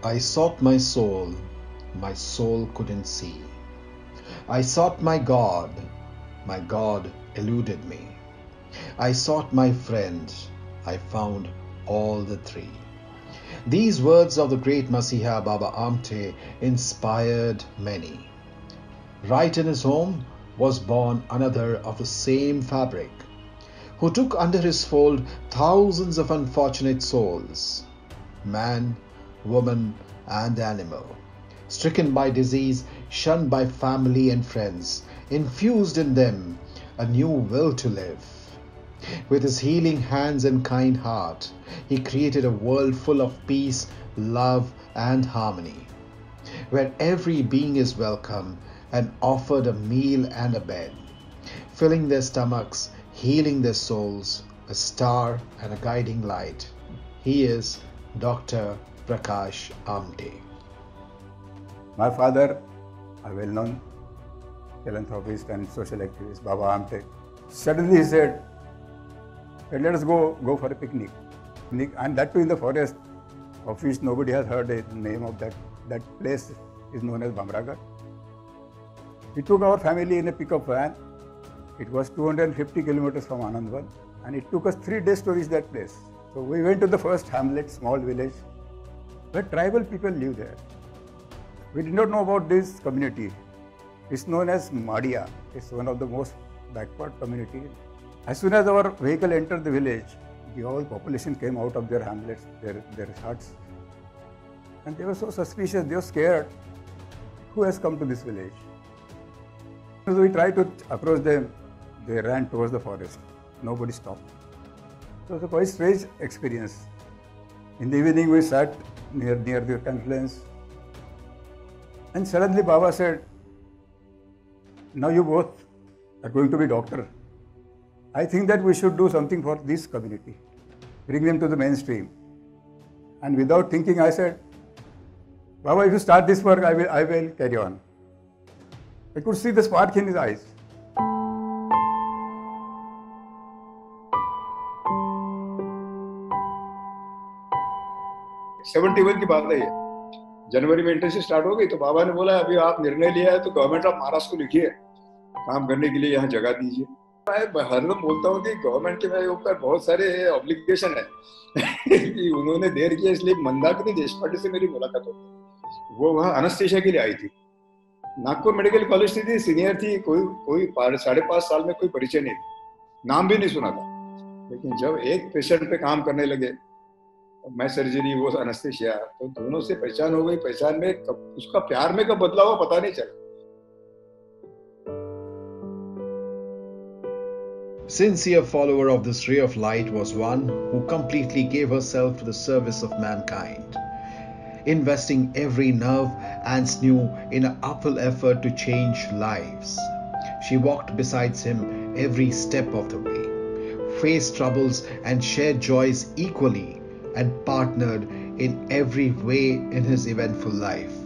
I sought my soul couldn't see. I sought my God eluded me. I sought my friend, I found all the three. These words of the great Masiha Baba Amte inspired many. Right in his home was born another of the same fabric, who took under his fold thousands of unfortunate souls, man, woman, and animal, stricken by disease, shunned by family and friends, infused in them a new will to live. With his healing hands and kind heart, he created a world full of peace, love, and harmony, where every being is welcome and offered a meal and a bed, filling their stomachs, healing their souls, a star and a guiding light. He is Dr. Prakash Amte. My father, a well-known philanthropist and social activist, Baba Amte, suddenly he said, let us go for a picnic. And that too in the forest, of which nobody has heard the name of that place is known as Bamragarh. He took our family in a pickup van. It was 250 kilometers from Anandvan, and it took us 3 days to reach that place. So we went to the first hamlet, small village, where tribal people live there. We did not know about this community. It's known as Madia. It's one of the most backward communities. As soon as our vehicle entered the village, the whole population came out of their hamlets, their huts. And they were so suspicious, they were scared. Who has come to this village? So we tried to approach them. They ran towards the forest. Nobody stopped. It was a quite strange experience. In the evening, we sat near the confluence. And suddenly Baba said, now you both are going to be doctor. I think that we should do something for this community, bring them to the mainstream. And without thinking, I said, Baba, if you start this work, I will carry on. I could see the spark in his eyes. '71 की बात है ये। जनवरी में internship start हो गई तो बाबा ने बोला अभी आप निर्णय लिया है तो गवर्नमेंट ऑफ महाराष्ट्र को लिखिए काम करने के लिए यहाँ जगह दीजिए। मैं हरदम बोलता हूँ कि गवर्नमेंट के मेरे ऊपर बहुत सारे ऑब्लिगेशन है कि उन्होंने देर किया इसलिए मंदाकिनी देशपांडे से मेरी मुलाकात होती। वो वहाँ एनेस्थीसिया के लिए आई थी। नागपुर मेडिकल कॉलेज से थी, सीनियर थी, कोई 5.5 साल में कोई परिचय नहीं था, नाम भी नहीं सुना था। लेकिन जब एक पेशेंट पे काम करने लगे, मैं सर्जरी वो एनेस्थीसिया, तो दोनों से पहचान हो गई। पहचान में उसका प्यार में कब बदला हुआ पता नहीं चला। Sincere follower of this ray of light was one who completely gave herself to the service of mankind, investing every nerve and sinew in an uphill effort to change lives. She walked beside him every step of the way, faced troubles and shared joys equally, and partnered in every way in his eventful life.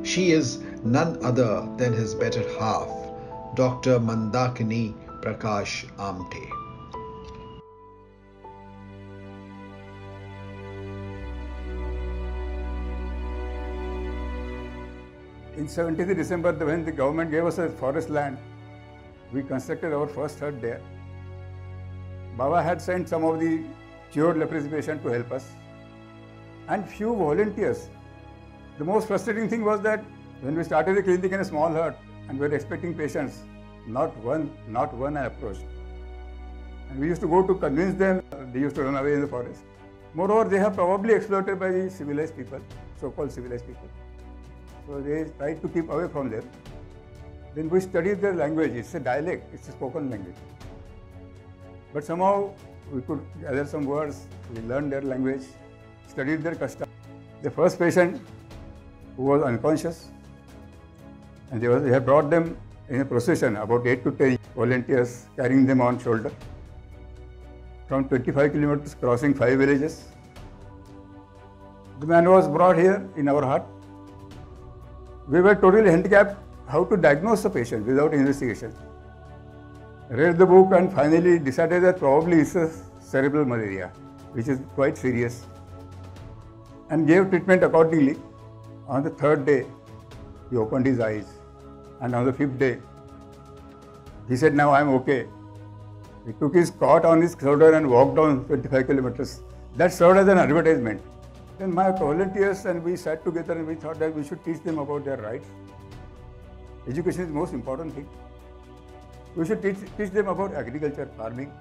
She is none other than his better half, Dr. Mandakini Prakash Amte. In 17th December, when the government gave us a forest land, we constructed our first hut there. Baba had sent some of the cured leprosy patients to help us and few volunteers. The most frustrating thing was that when we started the clinic in a small hut and we were expecting patients, not one approached. And we used to go to convince them, they used to run away in the forest. Moreover, they are probably exploited by the civilized people, so-called civilized people. So they tried to keep away from them. Then we studied their language. It's a dialect, it's a spoken language. But somehow we could gather some words, we learned their language, studied their custom. The first patient who was unconscious, and they had brought them in a procession, about 8 to 10 volunteers carrying them on shoulder, from 25 kilometers, crossing 5 villages. The man was brought here in our hut. We were totally handicapped how to diagnose the patient without investigation. Read the book and finally decided that probably it's a cerebral malaria, which is quite serious, and gave treatment accordingly. On the third day, he opened his eyes. And on the fifth day, he said, now I am okay. He took his cot on his shoulder and walked down 25 kilometers. That served as an advertisement. Then my volunteers and we sat together and we thought that we should teach them about their rights. Education is the most important thing. We should teach them about agriculture, farming.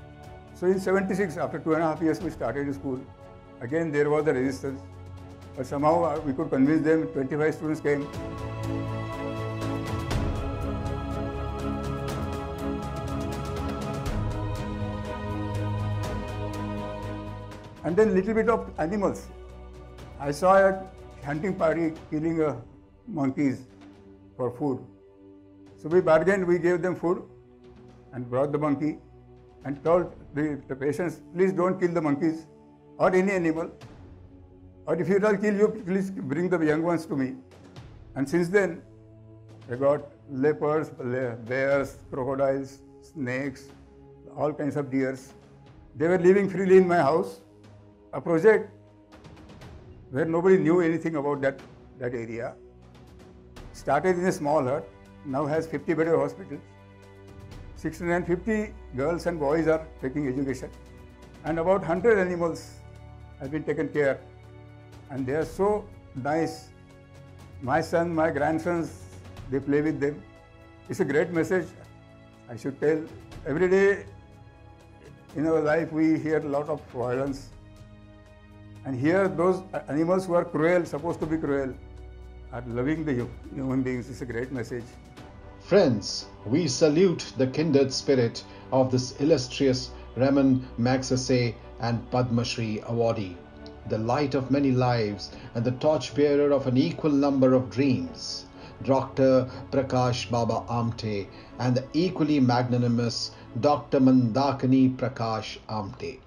So in 76, after 2.5 years, we started school. Again, there was a resistance. But somehow we could convince them. 25 students came. And then little bit of animals. I saw a hunting party killing monkeys for food. So we bargained, we gave them food and brought the monkey and told the patients, please don't kill the monkeys or any animal. Or if you don't kill you, please bring the young ones to me. And since then, I got leopards, bears, crocodiles, snakes, all kinds of deers. They were living freely in my house. A project where nobody knew anything about that area. Started in a small hut, now has 50-bedded hospitals. 650 girls and boys are taking education. And about 100 animals have been taken care. And they are so nice. My son, my grandsons, they play with them. It's a great message. I should tell. Every day in our life we hear a lot of violence. And here those animals who are cruel, supposed to be cruel, are loving the human beings. It's a great message. Friends, we salute the kindred spirit of this illustrious Raman Magsaysay and Padma Shri awardee, the light of many lives and the torchbearer of an equal number of dreams, Dr. Prakash Baba Amte and the equally magnanimous Dr. Mandakini Prakash Amte.